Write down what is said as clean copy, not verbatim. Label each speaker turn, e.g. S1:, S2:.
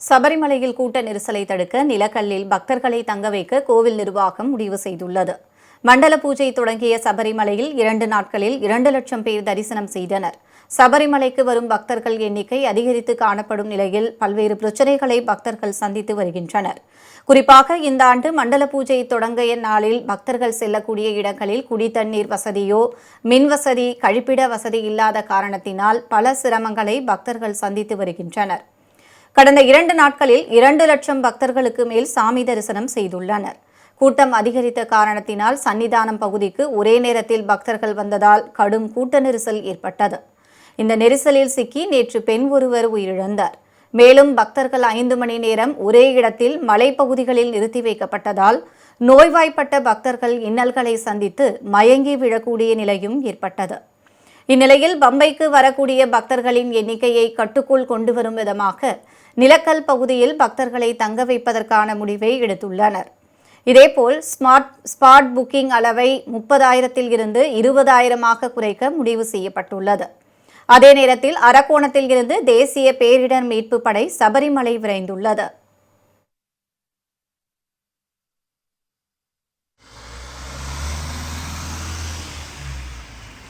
S1: சபரிமலையில் கூட்ட நெரிசலை தடுக்க நிலக்கல்லில் பக்தர்களை தங்க வைக்க கோவில் நிர்வாகம் முடிவு செய்துள்ளது. மண்டல பூஜை தொடங்கிய சபரிமலையில் 2 நாட்களில் 2 லட்சம் பேர் தரிசனம் செய்தனர். சபரிமலைக்கு வரும் பக்தர்கள் எண்ணிக்கை அதிகரித்து காணப்படும் நிலையில் பல்வேறு பிரச்சினைகளை பக்தர்கள் சந்தித்து வருகின்றனர். குறிப்பாக இந்த ஆண்டு மண்டல பூஜை தொடங்கிய நாளில் பக்தர்கள் செல்லக்கூடிய இடங்களில் குடித்தண்ணீர் வசதியோ மின் வசதி கழிப்பிட வசதி இல்லாத காரணத்தினால் பல சிரமங்களை பக்தர்கள் சந்தித்து வருகின்றனர். கடந்த 2 நாட்களில் 2 லட்சம் பக்தர்களுக்கு மேல் சாமி தரிசனம் செய்துள்ளனர். கூட்டம் அதிகரித்த காரணத்தினால் சன்னிதானம் பகுதிக்கு ஒரே நேரத்தில் பக்தர்கள் வந்ததால் கடும் கூட்ட நெரிசல் ஏற்பட்டது. இந்த நெரிசலில் சிக்கி நேற்று பெண் ஒருவர் உயிரிழந்தார். மேலும் பக்தர்கள் 5 மணி நேரம் ஒரே இடத்தில் மலைப்பகுதிகளில் நிறுத்தி வைக்கப்பட்டதால் நோய்வாய்ப்பட்ட பக்தர்கள் இன்னல்களை சந்தித்து மயங்கி விழக்கூடிய நிலையும் ஏற்பட்டது. இந்நிலையில் பம்பைக்கு வரக்கூடிய பக்தர்களின் எண்ணிக்கையை கட்டுக்குள் கொண்டு வரும் விதமாக நிலக்கல் பகுதியில் பக்தர்களை தங்க வைப்பதற்கான முடிவை எடுத்துள்ளனர். இதேபோல் ஸ்பாட் புக்கிங் அளவை 30,000 இருந்து 20,000 குறைக்க முடிவு செய்யப்பட்டுள்ளது. அதே நேரத்தில் அரக்கோணத்தில் இருந்து தேசிய பேரிடர் மீட்பு படை சபரிமலை விரைந்துள்ளது.